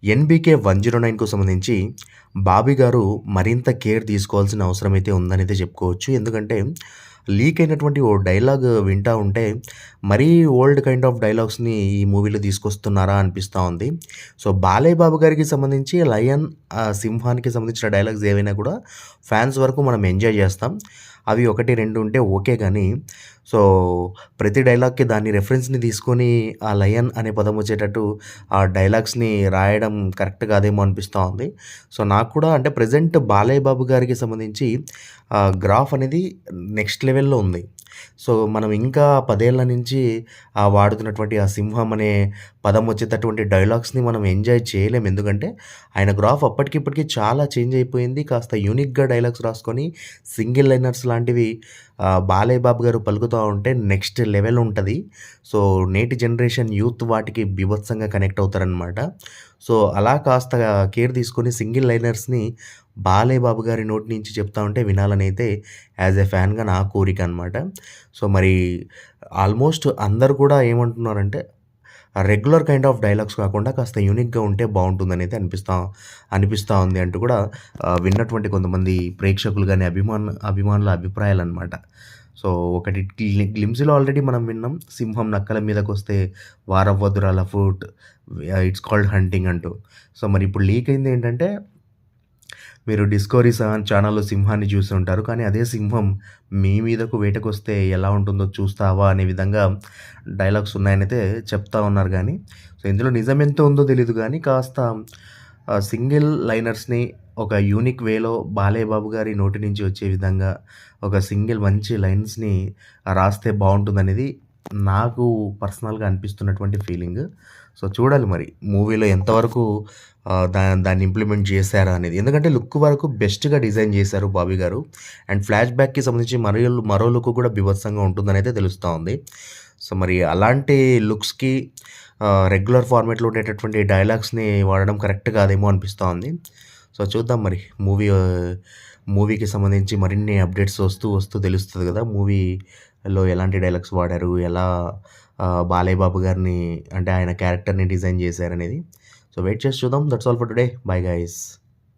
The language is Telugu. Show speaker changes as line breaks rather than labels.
'ఎన్‌బీకే 109'కు సంబంధించి 'బాబీ' గారు మరింత కేర్ తీసుకోవాల్సిన అవసరమైతే ఉందనైతే చెప్పుకోవచ్చు. ఎందుకంటే లీక్ అయినటువంటి ఓ డైలాగ్ వింటా ఉంటే మరీ ఓల్డ్ కైండ్ ఆఫ్ డైలాగ్స్‌ని ఈ మూవీలో తీసుకొస్తున్నారా అనిపిస్తా ఉంది. సో, బాలయ్య బాబు గారికి సంబంధించి 'లయన్' 'సింహానికి' సంబంధించిన డైలాగ్స్ ఏవైనా కూడా ఫ్యాన్స్ వరకు మనం ఎంజాయ్ చేస్తాం. అవి 1, 2 ఉంటే ఓకే గానీ, సో, ప్రతి డైలాగ్‌కి దాని రెఫరెన్స్‌ని తీసుకొని ఆ 'లయన్' అనే పదం వచ్చేటట్టు ఆ డైలాగ్స్‌ని రాయడం కరెక్ట్ కాదేమో అనిపిస్తా ఉంది. సో, నాకు కూడా అంటే ప్రెజెంట్ బాలయ్య బాబు గారికి సంబంధించి గ్రాఫ్ అనేది నెక్స్ట్ లెవెల్‌లో ఉంది. సో, మనం ఇంకా 10 ఏళ్ల నుంచి వాడుతున్నటువంటి ఆ 'సింహం' అనే పదం వచ్చేటటువంటి డైలాగ్స్‌ని మనం ఎంజాయ్ చేయలేము. ఎందుకంటే ఆయన గ్రాఫ్ అప్పటికి ఇప్పటికి చాలా చేంజ్ అయిపోయింది. కాస్త యూనిక్‌గా డైలాగ్స్ రాసుకొని సింగిల్ లైనర్స్ లాంటివి బాలయ్య బాబు గారు పలుకుతా ఉంటే నెక్స్ట్ లెవెల్ ఉంటది. సో, నేటి జనరేషన్ యూత్ వాటికి బీభత్సంగా కనెక్ట్ అవుతారనమాట. సో, అలా కాస్త కేర్ తీసుకొని సింగిల్ లైనర్స్‌ని బాలయ్య బాబు గారి నోటి నుంచి చెప్తా ఉంటే వినాలనైతే యాస్ ఎ ఫ్యాన్‌గా నా కోరిక అనమాట. సో, మరి ఆల్మోస్ట్ అందరూ కూడా ఏమంటున్నారంటే రెగ్యులర్ కైండ్ ఆఫ్ డైలాగ్స్ కాకుండా కాస్త యూనిక్‌గా ఉంటే బావుంటుందనైతే అనిపిస్తా ఉంది అంటూ కూడా విన్నటువంటి కొంతమంది ప్రేక్షకులు గాని, అభిమానుల అభిప్రాయాలనమాట. సో, ఒకటి గ్లిమ్స్‌లో ఆల్రెడీ మనం విన్నాం. 'సింహం నక్కల మీదకొస్తే వారవ్వదురా లఫూట్ ఇట్స్ కాల్డ్ హంటింగ్' అంటూ. సో, మరి ఇప్పుడు లీక్ అయిందేంటంటే మీరు 'డిస్కవరీ 7' ఛానల్‌లో సింహాన్ని చూసి ఉంటారు. కానీ అదే సింహం మీ మీదకు వేటకొస్తే ఎలా ఉంటుందో చూస్తావా అనే విధంగా డైలాగ్స్ ఉన్నాయనైతే చెప్తా ఉన్నారు గానీ, సో, ఇందులో నిజమెంత ఉందో తెలీదు గానీ, కాస్త సింగిల్ లైనర్స్‌ని ఒక యూనిక్ వేలో బాలయ్య బాబు గారి నోటి నుంచి వచ్చే విధంగా ఒక సింగిల్ మంచి లైన్స్‌ని రాస్తే బావుంటుందనేది నాకు పర్సనల్‌గా అనిపిస్తున్నటువంటి ఫీలింగ్. సో, చూడాలి మరి మూవీలో ఎంతవరకు దాన్ని ఇంప్లిమెంట్ చేశారా అనేది. ఎందుకంటే లుక్ వరకు బెస్ట్‌గా డిజైన్ చేశారు బాబీ గారు. అండ్ ఫ్లాష్ బ్యాక్‌కి సంబంధించి మరో లుక్ కూడా బీభత్సంగా ఉంటుందనైతే తెలుస్తా ఉంది. సో, మరి అలాంటి లుక్స్‌కి రెగ్యులర్ ఫార్మాట్‌లో ఉండేటటువంటి డైలాగ్స్‌ని వాడడం కరెక్ట్ కాదేమో అనిపిస్తా ఉంది. సో, చూద్దాం మరి మూవీకి సంబంధించి మరిన్ని అప్డేట్స్ వస్తూ తెలుస్తది కదా! మూవీలో ఎలాంటి డైలాగ్స్ వాడారు, ఎలా బాలయ్య బాబు గారిని అంటే ఆయన క్యారెక్టర్‌ని డిజైన్ చేశారనేది. సో, వెయిట్ చేసి చూద్దాం. That's all for today. Bye guys.